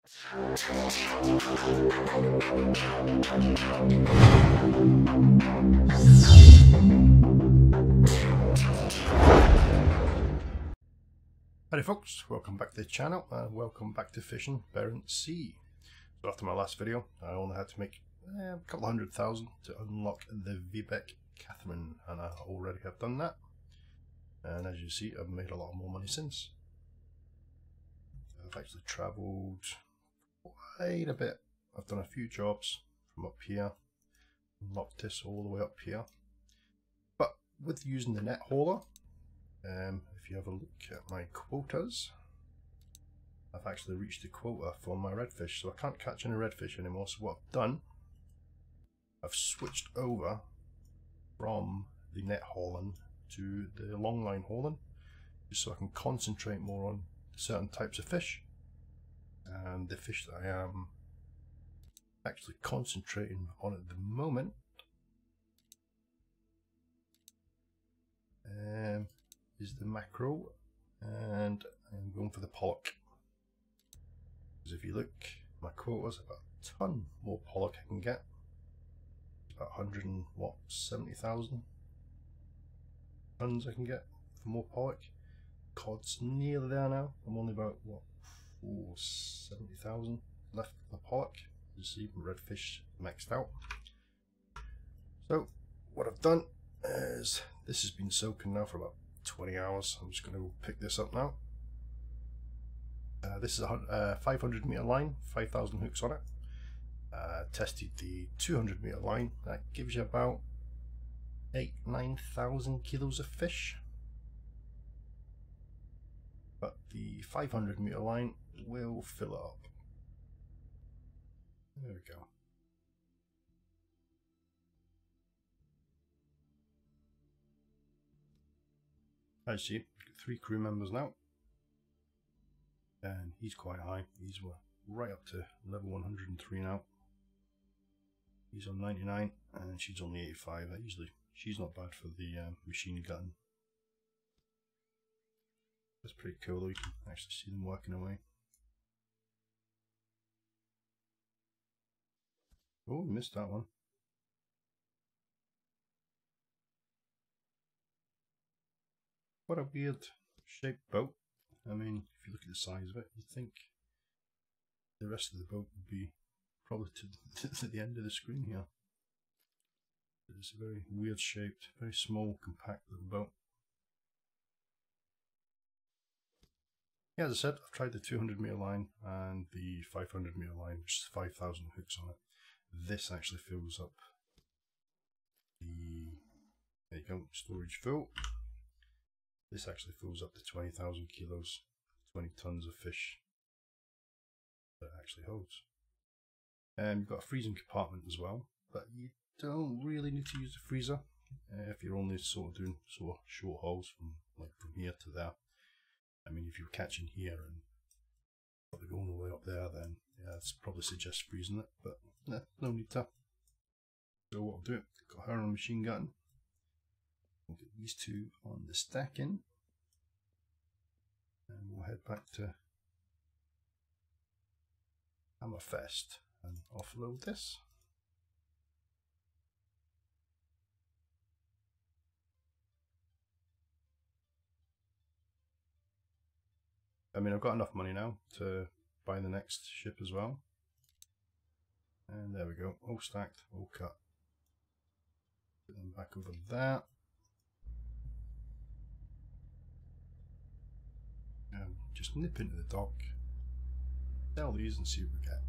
Howdy folks, welcome back to the channel and welcome back to fishing Barents Sea. So after my last video I only had to make a couple 100,000 to unlock the Vibeke Cathrin, and I already have done that, and as you see I've made a lot more money since. I've actually travelled quite a bit. I've done a few jobs from up here, unlocked this all the way up here, but with using the net hauler, if you have a look at my quotas, I've actually reached the quota for my redfish, so I can't catch any redfish anymore. So what I've done, I've switched over from the net hauling to the long line hauling, just so I can concentrate more on certain types of fish. And the fish that I am actually concentrating on at the moment is the mackerel, and I'm going for the pollock. Because if you look, my quota's about a ton more pollock I can get. About 170,000 tons I can get for more pollock. Cod's nearly there now. I'm only about 70,000 left for the pollock. You see, redfish maxed out. So what I've done is, this has been soaking now for about 20 hours. I'm just going to pick this up now. This is a 500 meter line, 5,000 hooks on it. Tested the 200 meter line. That gives you about 9,000 kilos of fish. But the 500 meter line will fill it up. There we go. As you see, 3 crew members now, and he's quite high. He's right up to level 103 now. He's on 99 and she's only 85. She's not bad for the machine gun. That's pretty cool though, you can actually see them working away. Oh, missed that one. What a weird shaped boat. I mean, if you look at the size of it, you'd think the rest of the boat would be probably to the end of the screen here. It's a very weird shaped, very small, compact little boat. Yeah, as I said, I've tried the 200 meter line and the 500 meter line, which is 5,000 hooks on it. This actually fills up the, there you go, storage full. This actually fills up to 20,000 kilos, 20 tons of fish that it actually holds. And you've got a freezing compartment as well, but you don't really need to use the freezer if you're only sort of doing short hauls from here to there. I mean, if you're catching here and probably going all the way up there, then yeah, I'd probably suggest freezing it, but no need to. So what I'll do, got her on a machine gun. We'll get these 2 on the stacking, and we'll head back to Hammerfest and offload this. I mean, I've got enough money now to buy the next ship as well. And there we go, all stacked, all cut. Put them back over there. Just nip into the dock, sell these and see what we get.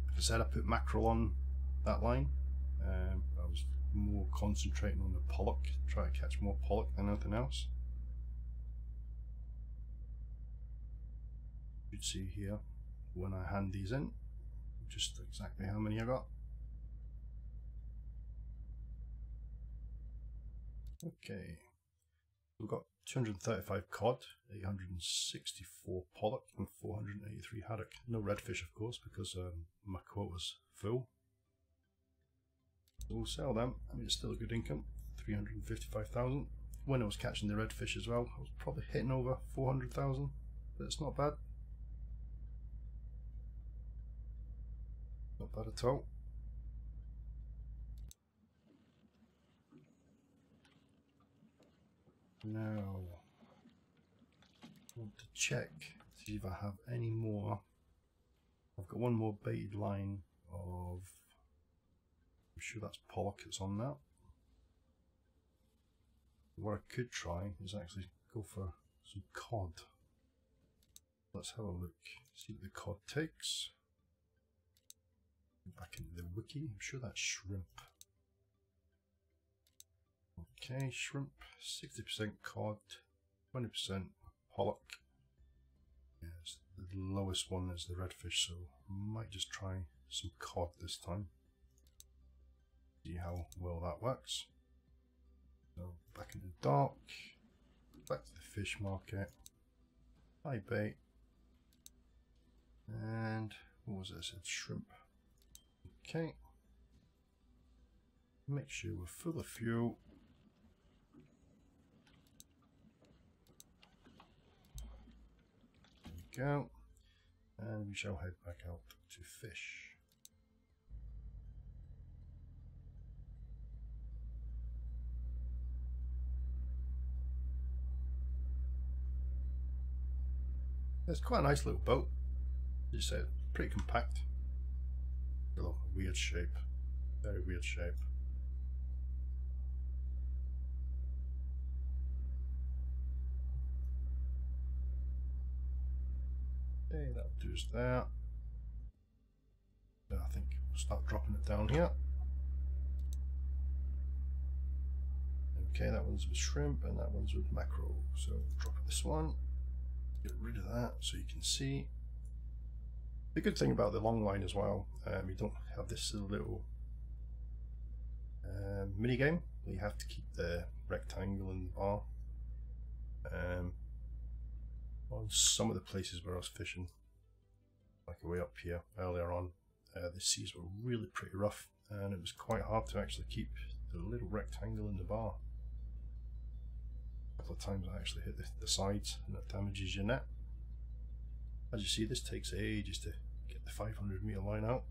Like I said, I put mackerel on that line. I was more concentrating on the pollock, try to catch more pollock than anything else. You should see here when I hand these in just exactly how many I got. Okay, we've got 235 cod, 864 pollock and 483 haddock. No redfish of course, because my quota's full. So we'll sell them. I mean, it's still a good income, 355,000. When I was catching the redfish as well, I was probably hitting over 400,000, but it's not bad. Not bad at all. Now, I want to check, see if I have any more. I've got one more baited line of, I'm sure that's pollock that's on that. What I could try is actually go for some cod. Let's have a look, see what the cod takes. Back into the wiki, I'm sure that's shrimp. Okay, shrimp, 60% cod, 20% pollock. Yes, the lowest one is the redfish, so I might just try some cod this time. See how well that works. So back into the dark, back to the fish market, high bait, and what was it? I said shrimp. Okay, make sure we're full of fuel. There we go, and we shall head back out to fish. It's quite a nice little boat, as you said, pretty compact. A little weird shape, very weird shape. Okay, that'll do us there. So I think we'll start dropping it down here. Okay, that one's with shrimp and that one's with mackerel. So drop this one, get rid of that so you can see. The good thing about the long line as well, you don't have this little mini game where you have to keep the rectangle in the bar. On some of the places where I was fishing, like way up here earlier on, the seas were really pretty rough and it was quite hard to actually keep the little rectangle in the bar. A couple of times I actually hit the sides and that damages your net. As you see, this takes ages to get the 500 meter line out.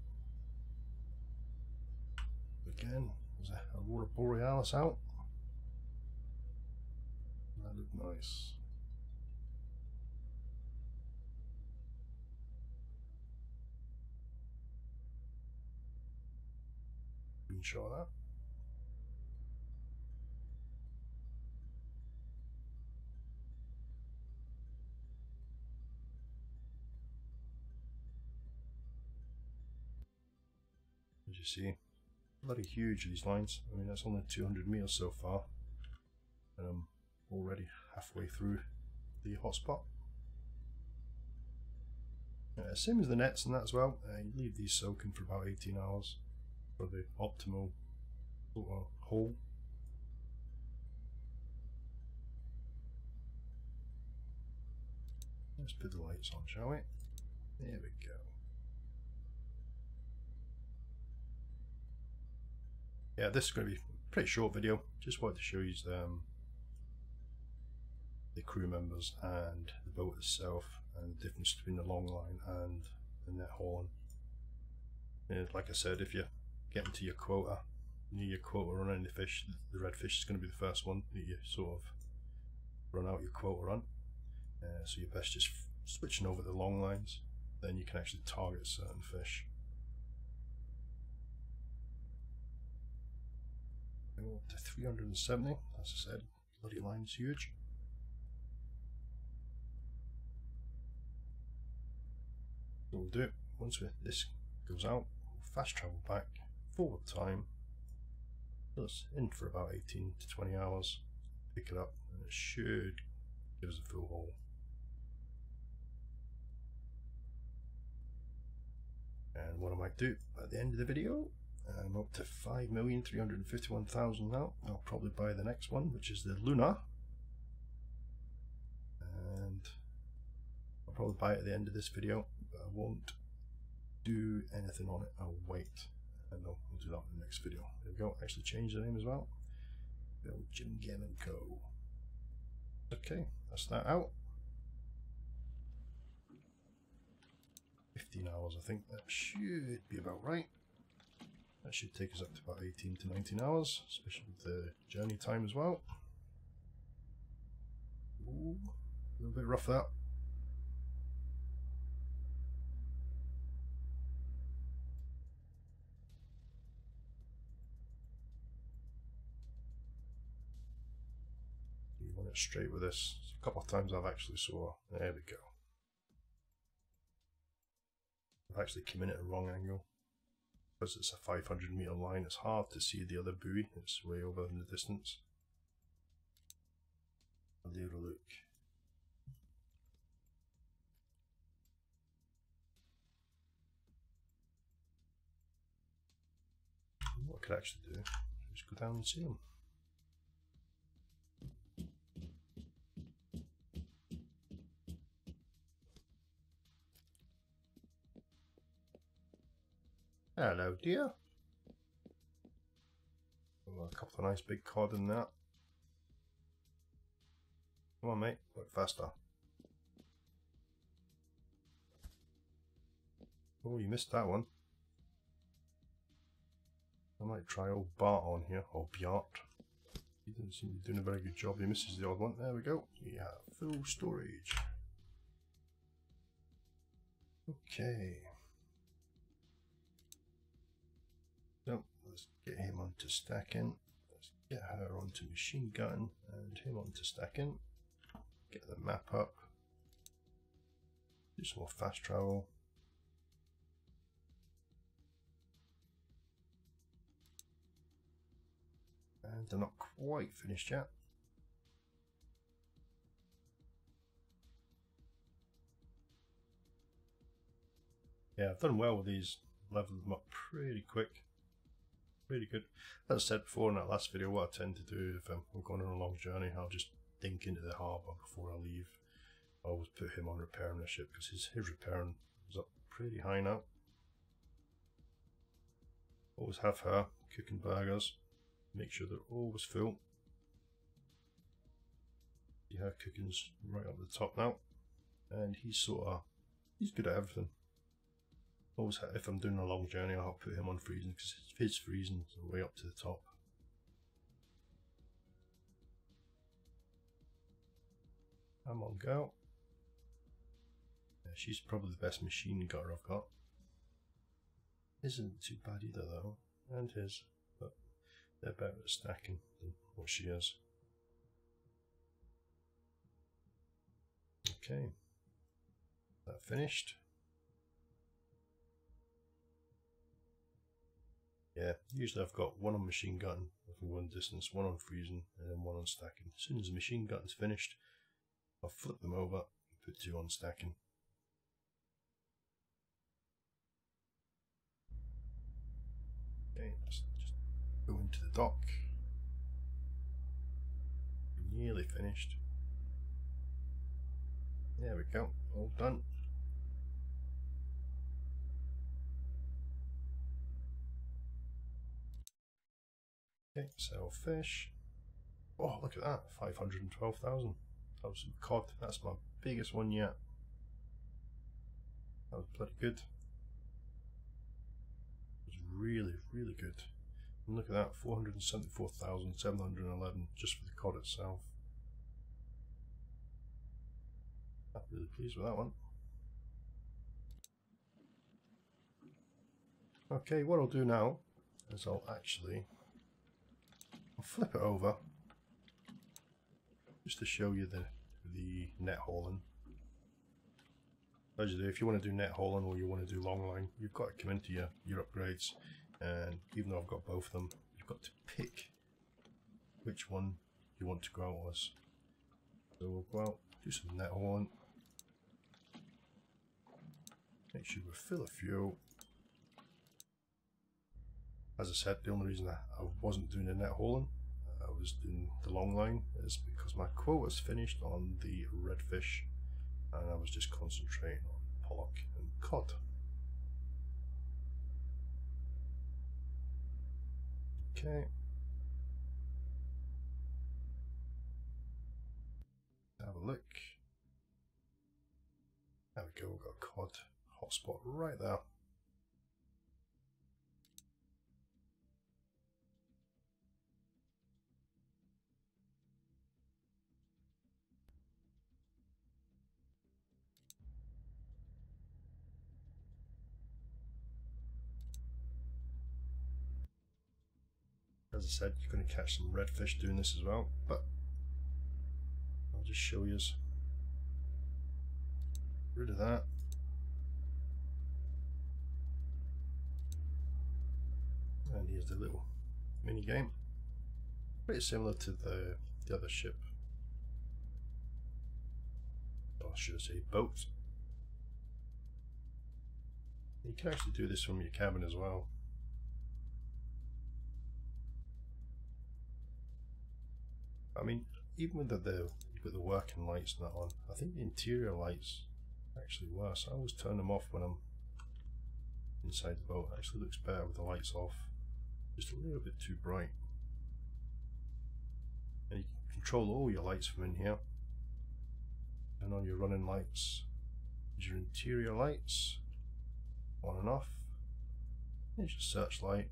Again, there's a Aurora Borealis out. That looked nice. Screenshot of that. As you see, bloody huge these lines. I mean, that's only 200 meters so far, and I'm already halfway through the hotspot. Same as the nets and that as well. You leave these soaking for about 18 hours for the optimal haul. Let's put the lights on, shall we? There we go. Yeah, this is going to be a pretty short video. Just wanted to show you the crew members and the boat itself and the difference between the long line and the net hauling. Like I said, if you're getting to your quota, near your quota on any fish, the redfish is going to be the first one that you sort of run out your quota on. So you're best just switching over to the long lines, then you can actually target certain fish. Go up to 370, as I said, bloody line's huge. So we'll do it once this goes out, we'll fast travel back, forward time, so it's in for about 18 to 20 hours, pick it up, and it should give us a full haul. And what I might do at the end of the video, I'm up to 5,351,000 now. I'll probably buy the next one, which is the Luna, and I'll probably buy it at the end of this video, but I won't do anything on it. I'll wait, and we'll do that in the next video. There we go. Actually change the name as well. Belgian Game & Co. Okay, that's that out. 15 hours, I think that should be about right. That should take us up to about 18 to 19 hours, especially with the journey time as well. Ooh, a little bit rough that. You want it straight with this. A couple of times I've actually saw. There we go. I've actually come in at a wrong angle. Because it's a 500 meter line, it's hard to see the other buoy. It's way over in the distance. I'll have a look. What I could actually do is go down and see them. Hello, dear. Oh, a couple of nice big cod in that. Come on, mate, work faster. Oh, you missed that one. I might try old Bart on here, or Bjart. He doesn't seem to be doing a very good job. He misses the odd one. There we go. We have full storage. Okay. So let's get him onto stacking. Let's get her onto machine gun and him onto stacking. Get the map up. Do some more fast travel. And they're not quite finished yet. Yeah, I've done well with these. Leveled them up pretty quick. Really good. As I said before in that last video, what I tend to do if I'm going on a long journey, I'll just dink into the harbour before I leave. I always put him on repairing the ship because his repairing is up pretty high now. Always have her cooking burgers. Make sure they're always full. See her cooking's right up the top now. And he's good at everything. Always, if I'm doing a long journey, I'll put him on freezing because his freezing is way up to the top. I'm on go. Yeah, she's probably the best machine gunner I've got. Isn't too bad either though, and his, but they're better at stacking than what she is. Okay, that finished. Yeah, usually I've got one on machine gun from one distance, one on freezing, and then one on stacking. As soon as the machine gun's finished, I'll flip them over and put two on stacking. Okay, let's just go into the dock. Nearly finished. There we go, all done. Okay, sell fish. Oh, look at that, 512,000. That was some cod. That's my biggest one yet. That was bloody good. It was really, really good. And look at that, 474,711 just for the cod itself. I'm really pleased with that one. Okay, what I'll do now is I'll flip it over just to show you the net hauling. As you do, if you want to do net hauling or you want to do long line, you've got to come into your upgrades, and even though I've got both of them, you've got to pick which one you want to go out as. So we'll go out, do some net hauling, make sure we fill a fuel. As I said, the only reason I wasn't doing the net hauling, I was doing the long line, is because my quota's finished on the redfish and I was just concentrating on pollock and cod. Okay. Have a look. There we go, we've got cod hotspot right there. As I said, you're going to catch some redfish doing this as well, but I'll just show you. Rid of that. And here's the little mini game. Pretty similar to the other ship. Or should I say boat. You can actually do this from your cabin as well. I mean, even with you've got the working lights and that on, I think the interior lights actually worse. I always turn them off when I'm inside the boat. It actually looks better with the lights off. Just a little bit too bright. And you can control all your lights from in here. And on your running lights, your interior lights, on and off. Here's your searchlight.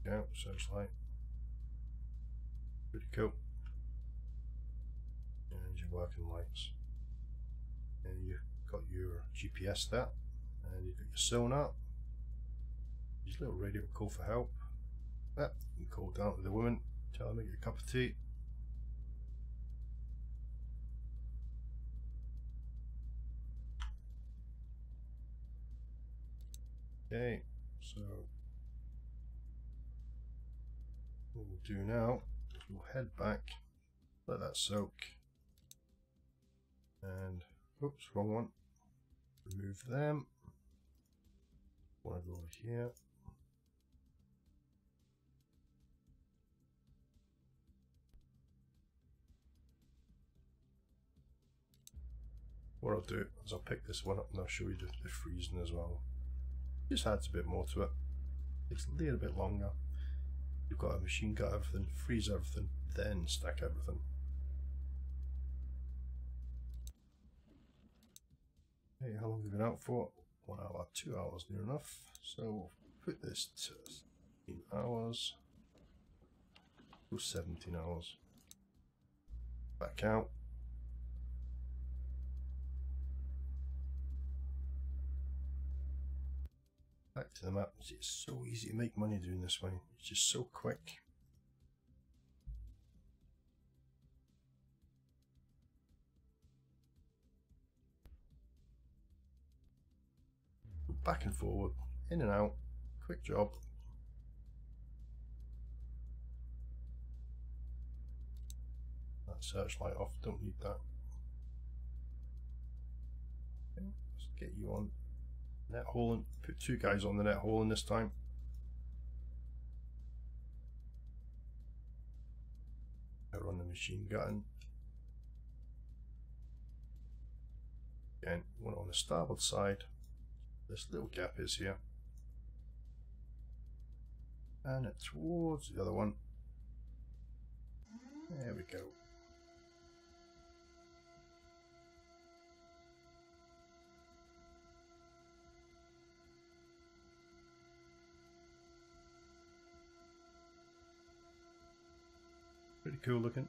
Go, searchlight. Pretty cool. And your working lights. And you've got your GPS there. And you've got your sonar. Your little radio call for help. That you can call down to the woman, tell her to make you a cup of tea. Okay, so what we'll do now is we'll head back, let that soak, and oops, wrong one. Remove them. Want to go over here. What I'll do is I'll pick this one up and I'll show you the freezing as well. Just adds a bit more to it. Takes a little bit longer. You've got a machine cut everything, freeze everything, then stack everything. Okay, how long have we been out for? 1 hour, 2 hours near enough. So we'll put this to 16 hours. Go 17 hours. Back out. Back to the map. It's so easy to make money doing this way. It's just so quick. Back and forward, in and out, quick job. That searchlight off, don't need that. Okay, let's get you on net hauling. Put 2 guys on the net hauling this time. I run the machine gun. Again, one on the starboard side. This little gap is here. And it towards the other one. There we go. Pretty cool looking.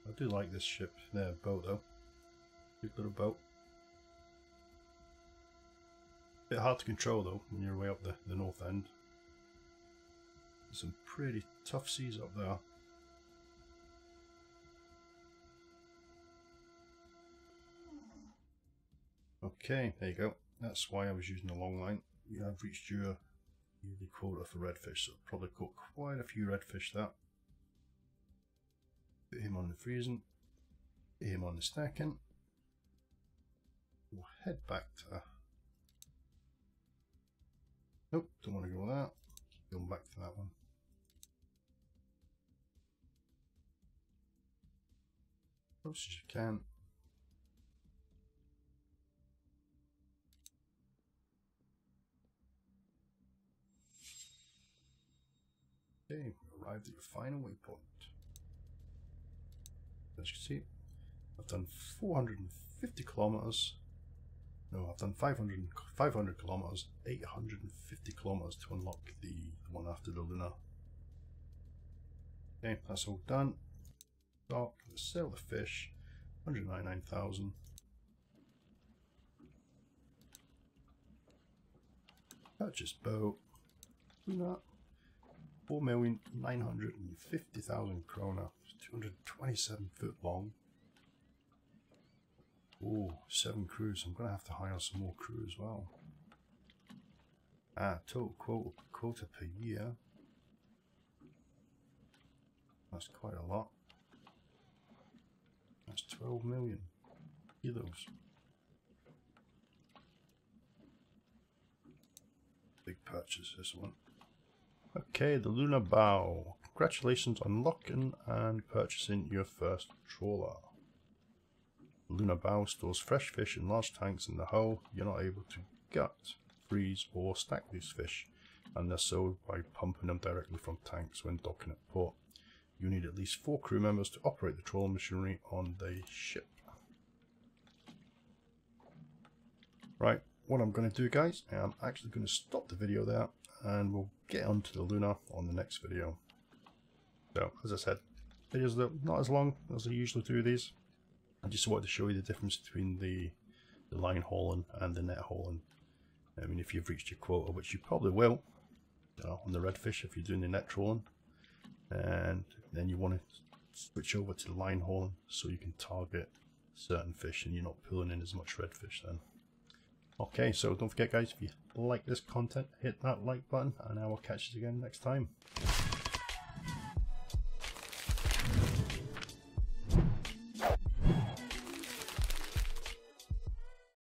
I do like this ship, boat though. Good little boat. Bit hard to control though when you're way up the north end. There's some pretty tough seas up there. Okay, there you go. That's why I was using a long line. We have reached your yearly quota for redfish, so probably caught quite a few redfish there. Put him on the freezing, put him on the stacking. We'll head back to... Nope, don't want to go with that. Going back to that one. Close as you can. Okay, arrived at your final waypoint. As you can see, I've done 450 kilometers. No, I've done 500 kilometers, 850 kilometers to unlock the one after the lunar. Okay, that's all done. Stop, sell the fish, 199,000. Purchase boat, lunar, 4,950,000 krona, 227 foot long. Oh, 7 crews. I'm going to have to hire some more crew as well. Total quota per year. That's quite a lot. That's 12 million kilos. Big purchase, this one. Okay, the lunar bow. Congratulations on unlocking and purchasing your first trawler. The lunar bow stores fresh fish in large tanks in the hull. You're not able to gut, freeze or stack these fish, and they're sold by pumping them directly from tanks when docking at port. You need at least 4 crew members to operate the trawling machinery on the ship. Right, what I'm going to do, guys, I'm actually going to stop the video there and we'll get onto the lunar on the next video. So, as I said, videos are not as long as I usually do these. I just wanted to show you the difference between the line hauling and the net hauling. I mean, if you've reached your quota, which you probably will, on the redfish if you're doing the net trawling, and then you want to switch over to the line hauling so you can target certain fish and you're not pulling in as much redfish then. Okay, so don't forget, guys, if you like this content, hit that like button and I will catch you again next time.